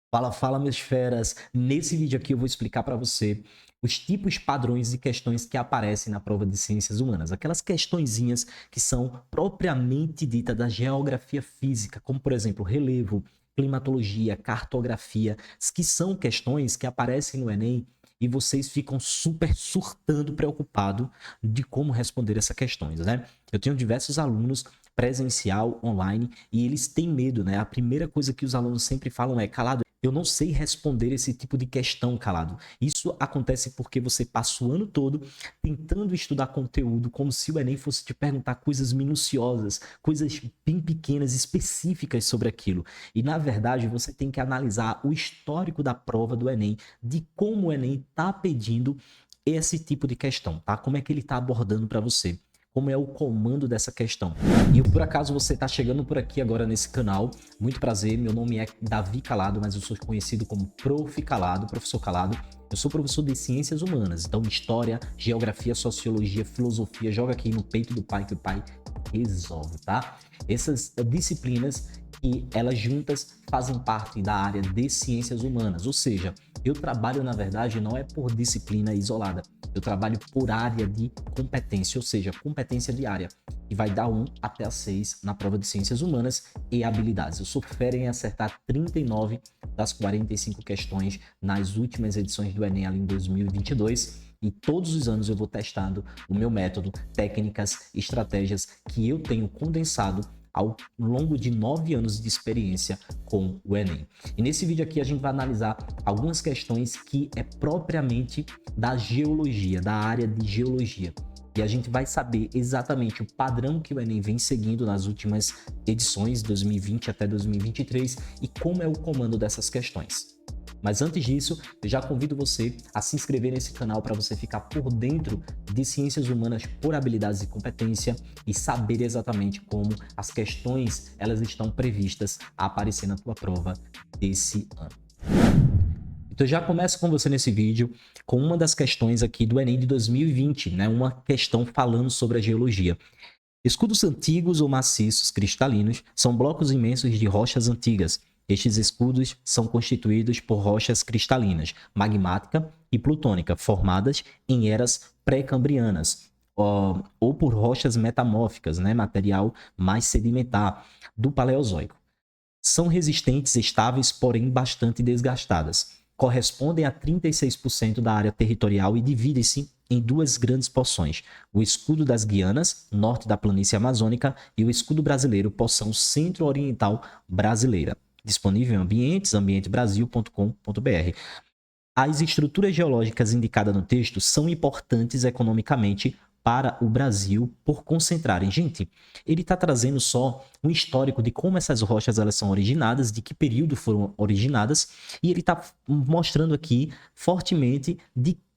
Fala, fala, meus feras! Nesse vídeo aqui eu vou explicar para você os tipos padrões de questões que aparecem na prova de ciências humanas. Aquelas questõezinhas que são propriamente ditas da geografia física, como por exemplo relevo, climatologia, cartografia, que são questões que aparecem no Enem e vocês ficam super surtando preocupado de como responder essas questões, né? Eu tenho diversos alunos presencial, online, e eles têm medo, né? A primeira coisa que os alunos sempre falam é: Calado, eu não sei responder esse tipo de questão, Calado. Isso acontece porque você passa o ano todo tentando estudar conteúdo como se o Enem fosse te perguntar coisas minuciosas, coisas bem pequenas, específicas sobre aquilo. E na verdade você tem que analisar o histórico da prova do Enem, de como o Enem está pedindo esse tipo de questão, tá? Como é que ele está abordando para você? Como é o comando dessa questão. E por acaso você está chegando por aqui agora nesse canal, muito prazer, meu nome é Davi Calado, mas eu sou conhecido como Prof. Calado, professor Calado. Eu sou professor de Ciências Humanas, então História, Geografia, Sociologia, Filosofia, joga aqui no peito do pai que o pai resolve, tá? Essas disciplinas e elas juntas fazem parte da área de Ciências Humanas, ou seja, eu trabalho, na verdade, não é por disciplina isolada, eu trabalho por área de competência, ou seja, competência de área, que vai dar 1 até a 6 na prova de Ciências Humanas e habilidades. Eu sou fera em acertar 39 das 45 questões nas últimas edições do Enem ali em 2022, e todos os anos eu vou testando o meu método, técnicas, estratégias que eu tenho condensado ao longo de 9 anos de experiência com o Enem. E nesse vídeo aqui a gente vai analisar algumas questões que é propriamente da geologia, da área de geologia. E a gente vai saber exatamente o padrão que o Enem vem seguindo nas últimas edições, 2020 até 2023, e como é o comando dessas questões. Mas antes disso, eu já convido você a se inscrever nesse canal para você ficar por dentro de ciências humanas por habilidades e competência e saber exatamente como as questões elas estão previstas a aparecer na tua prova desse ano. Então já começo com você nesse vídeo com uma das questões aqui do Enem de 2020, né? Uma questão falando sobre a geologia. Escudos antigos ou maciços cristalinos são blocos imensos de rochas antigas. Estes escudos são constituídos por rochas cristalinas, magmática e plutônica, formadas em eras pré-cambrianas, ou por rochas metamórficas, né, material mais sedimentar do Paleozoico. São resistentes, estáveis, porém bastante desgastadas. Correspondem a 36% da área territorial e dividem-se em duas grandes porções: o escudo das Guianas, norte da planície amazônica, e o escudo brasileiro, porção centro-oriental brasileira. Disponível em ambientebrasil.com.br. As estruturas geológicas indicadas no texto são importantes economicamente para o Brasil por concentrarem. Gente, ele está trazendo só um histórico de como essas rochas elas são originadas, de que período foram originadas, e ele está mostrando aqui fortemente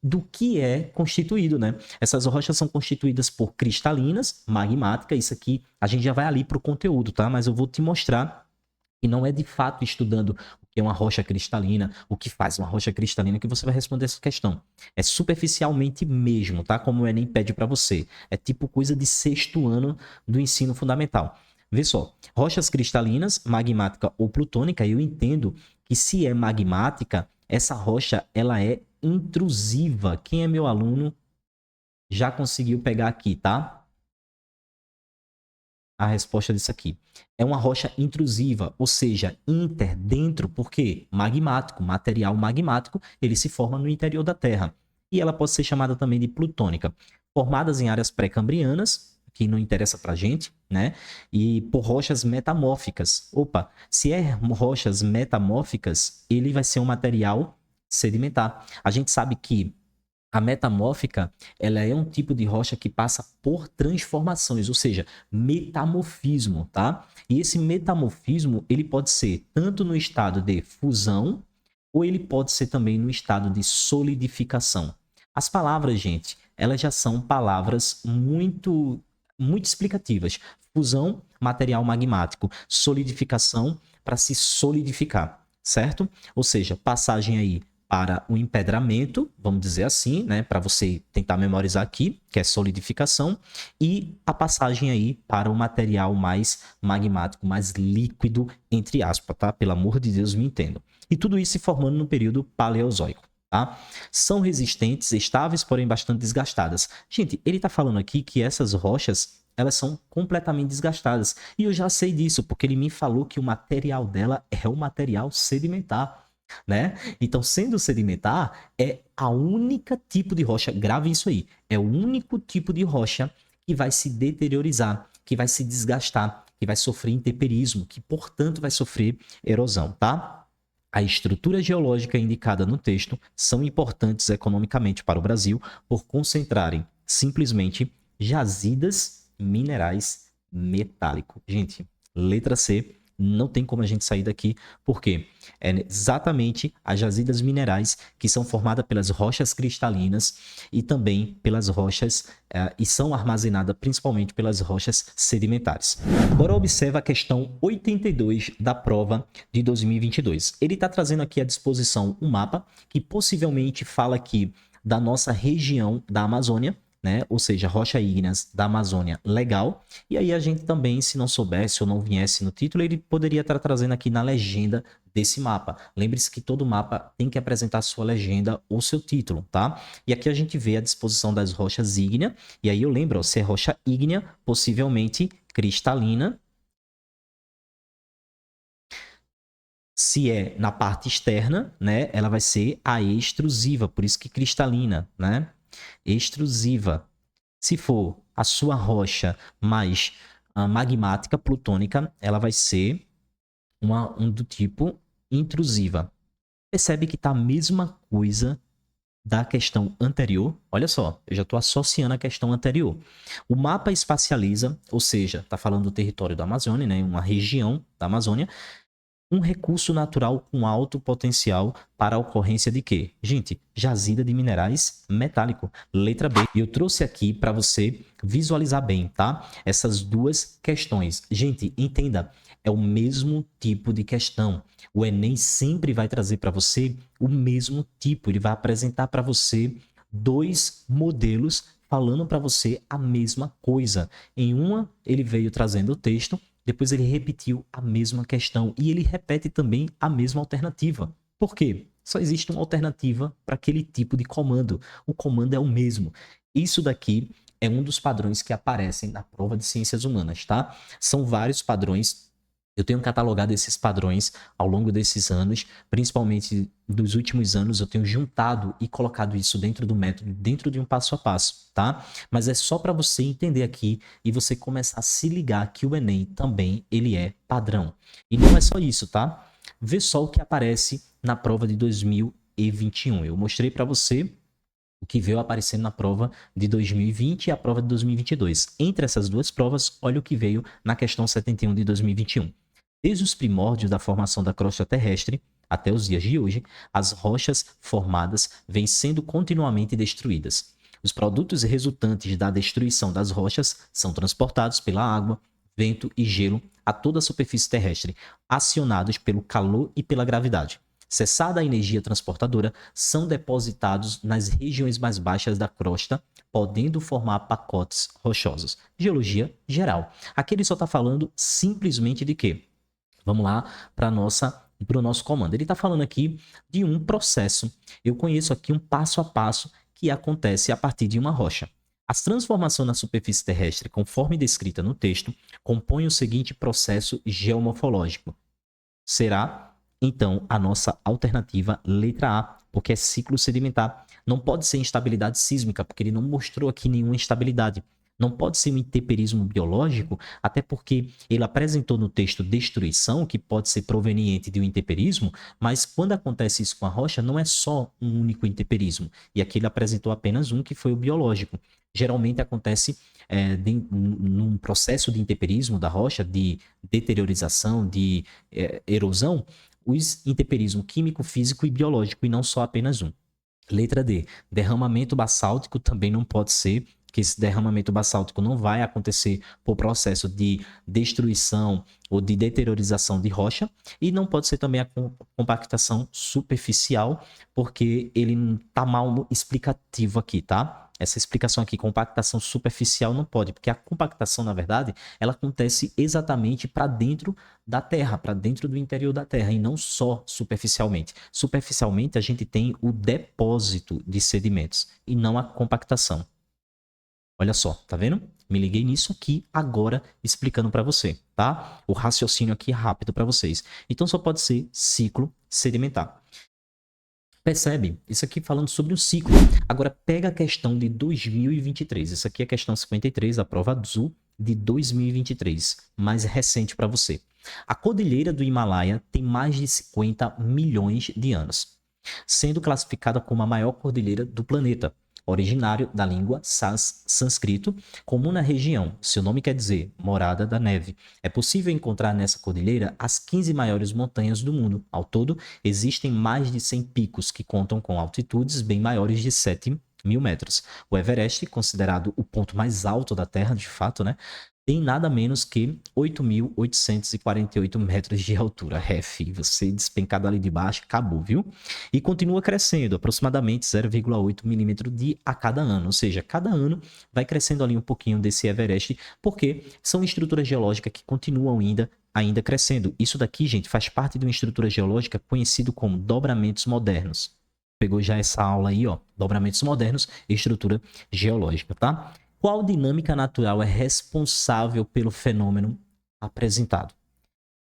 do que é constituído, né? Essas rochas são constituídas por cristalinas, magmática, isso aqui a gente já vai ali para o conteúdo, tá? Mas eu vou te mostrar e não é de fato estudando o que é uma rocha cristalina, o que faz uma rocha cristalina, que você vai responder essa questão. É superficialmente mesmo, tá? Como o Enem pede para você. É tipo coisa de 6º ano do ensino fundamental. Vê só, rochas cristalinas, magmática ou plutônica, eu entendo que se é magmática, essa rocha ela é intrusiva. Quem é meu aluno já conseguiu pegar aqui, tá? A resposta disso aqui. É uma rocha intrusiva, ou seja, inter, dentro, porque magmático, material magmático, ele se forma no interior da Terra. E ela pode ser chamada também de plutônica. Formadas em áreas pré-cambrianas, que não interessa pra gente, né? E por rochas metamórficas. Opa, se é rochas metamórficas, ele vai ser um material sedimentar. A gente sabe que a metamórfica, ela é um tipo de rocha que passa por transformações, ou seja, metamorfismo, tá? E esse metamorfismo, ele pode ser tanto no estado de fusão, ou ele pode ser também no estado de solidificação. As palavras, gente, elas já são palavras muito explicativas. Fusão, material magmático. Solidificação, para se solidificar, certo? Ou seja, passagem aí para o empedramento, vamos dizer assim, né, para você tentar memorizar aqui, que é solidificação, e a passagem aí para o material mais magmático, mais líquido, entre aspas, tá? Pelo amor de Deus, me entendam. E tudo isso se formando no período Paleozoico. Tá? São resistentes, estáveis, porém bastante desgastadas. Gente, ele está falando aqui que essas rochas, elas são completamente desgastadas. E eu já sei disso, porque ele me falou que o material dela é o material sedimentar, né? Então, sendo sedimentar, é a única tipo de rocha, grave isso aí, é o único tipo de rocha que vai se deteriorizar, que vai se desgastar, que vai sofrer intemperismo, que, portanto, vai sofrer erosão, tá? A estrutura geológica indicada no texto são importantes economicamente para o Brasil por concentrarem simplesmente jazidas minerais metálicos. Gente, letra C, não tem como a gente sair daqui, porque é exatamente as jazidas minerais que são formadas pelas rochas cristalinas e também pelas rochas, e são armazenadas principalmente pelas rochas sedimentares. Agora observa a questão 82 da prova de 2022. Ele está trazendo aqui à disposição um mapa que possivelmente fala aqui da nossa região da Amazônia, né? Ou seja, rocha ígneas da Amazônia, legal. E aí a gente também, se não soubesse ou não viesse no título, ele poderia estar trazendo aqui na legenda desse mapa. Lembre-se que todo mapa tem que apresentar sua legenda ou seu título, tá? E aqui a gente vê a disposição das rochas ígneas. E aí eu lembro, ó, se é rocha ígnea, possivelmente cristalina. Se é na parte externa, né, ela vai ser a extrusiva, por isso que cristalina, né? Extrusiva. Se for a sua rocha mais magmática, plutônica, ela vai ser um do tipo intrusiva. Percebe que tá a mesma coisa da questão anterior. Olha só, eu já estou associando a questão anterior. O mapa espacializa, ou seja, está falando do território da Amazônia, né, uma região da Amazônia, um recurso natural com alto potencial para a ocorrência de quê? Gente, jazida de minerais metálico. Letra B. E eu trouxe aqui para você visualizar bem, tá? Essas duas questões. Gente, entenda, é o mesmo tipo de questão. O Enem sempre vai trazer para você o mesmo tipo. Ele vai apresentar para você dois modelos falando para você a mesma coisa. Em uma, ele veio trazendo o texto, depois ele repetiu a mesma questão e ele repete também a mesma alternativa. Por quê? Só existe uma alternativa para aquele tipo de comando. O comando é o mesmo. Isso daqui é um dos padrões que aparecem na prova de ciências humanas, tá? São vários padrões. Eu tenho catalogado esses padrões ao longo desses anos, principalmente dos últimos anos, eu tenho juntado e colocado isso dentro do método, dentro de um passo a passo, tá? Mas é só para você entender aqui e você começar a se ligar que o Enem também, ele é padrão. E não é só isso, tá? Vê só o que aparece na prova de 2021. Eu mostrei para você o que veio aparecendo na prova de 2020 e a prova de 2022. Entre essas duas provas, olha o que veio na questão 71 de 2021. Desde os primórdios da formação da crosta terrestre até os dias de hoje, as rochas formadas vêm sendo continuamente destruídas. Os produtos resultantes da destruição das rochas são transportados pela água, vento e gelo a toda a superfície terrestre, acionados pelo calor e pela gravidade. Cessada a energia transportadora, são depositados nas regiões mais baixas da crosta, podendo formar pacotes rochosos. Geologia geral. Aqui ele só está falando simplesmente de quê? Vamos lá para o nosso comando. Ele está falando aqui de um processo. Eu conheço aqui um passo a passo que acontece a partir de uma rocha. As transformações na superfície terrestre, conforme descrita no texto, compõem o seguinte processo geomorfológico. Será, então, a nossa alternativa letra A, porque é ciclo sedimentar. Não pode ser instabilidade sísmica, porque ele não mostrou aqui nenhuma instabilidade. Não pode ser um intemperismo biológico, até porque ele apresentou no texto destruição, que pode ser proveniente de um intemperismo, mas quando acontece isso com a rocha, não é só um único intemperismo. E aqui ele apresentou apenas um, que foi o biológico. Geralmente acontece num processo de intemperismo da rocha, de deteriorização, de erosão, os intemperismo químico, físico e biológico, e não só apenas um. Letra D. Derramamento basáltico também não pode ser, que esse derramamento basáltico não vai acontecer por processo de destruição ou de deteriorização de rocha, e não pode ser também a compactação superficial, porque ele está mal explicativo aqui, tá? Essa explicação aqui, compactação superficial, não pode, porque a compactação, na verdade, ela acontece exatamente para dentro da Terra, para dentro do interior da Terra, e não só superficialmente. Superficialmente, a gente tem o depósito de sedimentos, e não a compactação. Olha só, tá vendo? Me liguei nisso aqui agora explicando para você, tá? O raciocínio aqui rápido para vocês. Então só pode ser ciclo sedimentar. Percebe? Isso aqui falando sobre um ciclo. Agora pega a questão de 2023. Isso aqui é a questão 53, a prova azul de 2023, mais recente para você. A cordilheira do Himalaia tem mais de 50 milhões de anos, sendo classificada como a maior cordilheira do planeta. Originário da língua sânscrito, comum na região. Seu nome quer dizer morada da neve. É possível encontrar nessa cordilheira as 15 maiores montanhas do mundo. Ao todo, existem mais de 100 picos que contam com altitudes bem maiores de 7.000 metros. O Everest, considerado o ponto mais alto da Terra, de fato, né? Tem nada menos que 8.848 metros de altura. Você despencado ali de baixo, acabou, viu? E continua crescendo, aproximadamente 0,8 milímetro a cada ano. Ou seja, cada ano vai crescendo ali um pouquinho desse Everest, porque são estruturas geológicas que continuam ainda crescendo. Isso daqui, gente, faz parte de uma estrutura geológica conhecida como dobramentos modernos. Pegou já essa aula aí, ó, dobramentos modernos e estrutura geológica, tá? Qual dinâmica natural é responsável pelo fenômeno apresentado?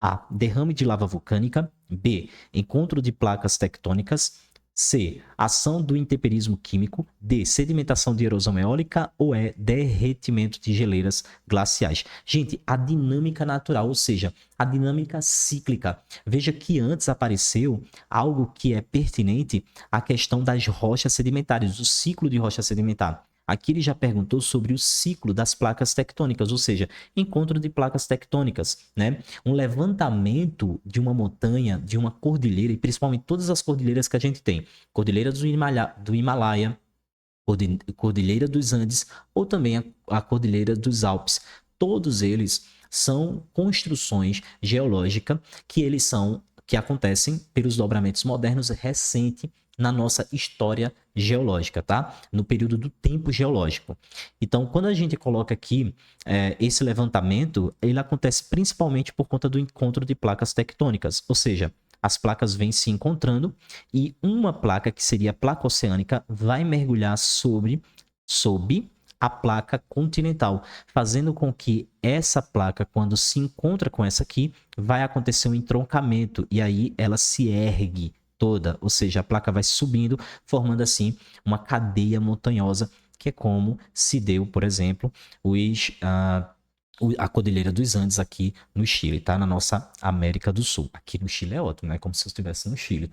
A. Derrame de lava vulcânica. B. Encontro de placas tectônicas. C. Ação do intemperismo químico. D. Sedimentação de erosão eólica. Ou E. Derretimento de geleiras glaciais. Gente, a dinâmica natural, ou seja, a dinâmica cíclica. Veja que antes apareceu algo que é pertinente à questão das rochas sedimentares, o ciclo de rocha sedimentar. Aqui ele já perguntou sobre o ciclo das placas tectônicas, ou seja, encontro de placas tectônicas, né? Um levantamento de uma montanha, de uma cordilheira, e principalmente todas as cordilheiras que a gente tem. Cordilheira do Himalaia, Cordilheira dos Andes, ou também a Cordilheira dos Alpes. Todos eles são construções geológicas que acontecem pelos dobramentos modernos recentes na nossa história geológica, tá? No período do tempo geológico. Então, quando a gente coloca aqui esse levantamento, ele acontece principalmente por conta do encontro de placas tectônicas, ou seja, as placas vêm se encontrando e uma placa, que seria a placa oceânica, vai mergulhar sob a placa continental, fazendo com que essa placa, quando se encontra com essa aqui, vai acontecer um entroncamento e aí ela se ergue toda, ou seja, a placa vai subindo, formando assim uma cadeia montanhosa, que é como se deu, por exemplo, a Cordilheira dos Andes aqui no Chile, tá? Na nossa América do Sul. Aqui no Chile é ótimo, né? Como se eu estivesse no Chile.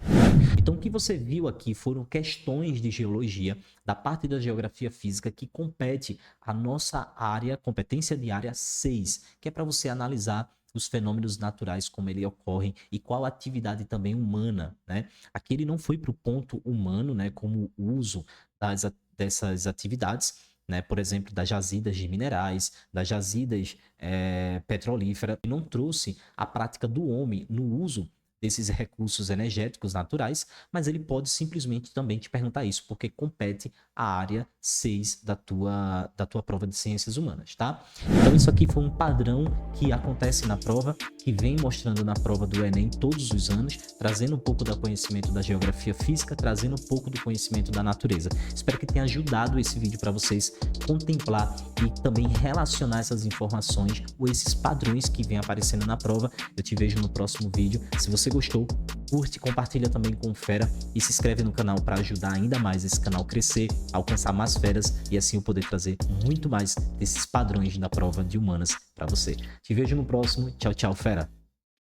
Então, o que você viu aqui foram questões de geologia da parte da geografia física que compete à nossa área, competência de área 6, que é para você analisar os fenômenos naturais, como eles ocorrem e qual atividade também humana, né? Aqui ele não foi para o ponto humano, né? Como o uso dessas atividades, né? Por exemplo, das jazidas de minerais, das jazidas petrolíferas, e não trouxe a prática do homem no uso desses recursos energéticos naturais, mas ele pode simplesmente também te perguntar isso, porque compete à área 6 da tua prova de ciências humanas, tá? Então isso aqui foi um padrão que acontece na prova, que vem mostrando na prova do Enem todos os anos, trazendo um pouco do conhecimento da geografia física, trazendo um pouco do conhecimento da natureza. Espero que tenha ajudado esse vídeo para vocês contemplar e também relacionar essas informações ou esses padrões que vêm aparecendo na prova. Eu te vejo no próximo vídeo. Se você gostou, curte, compartilha também com o Fera e se inscreve no canal para ajudar ainda mais esse canal crescer, alcançar mais feras e assim eu poder trazer muito mais desses padrões da prova de humanas para você. Te vejo no próximo. Tchau, tchau, Fera!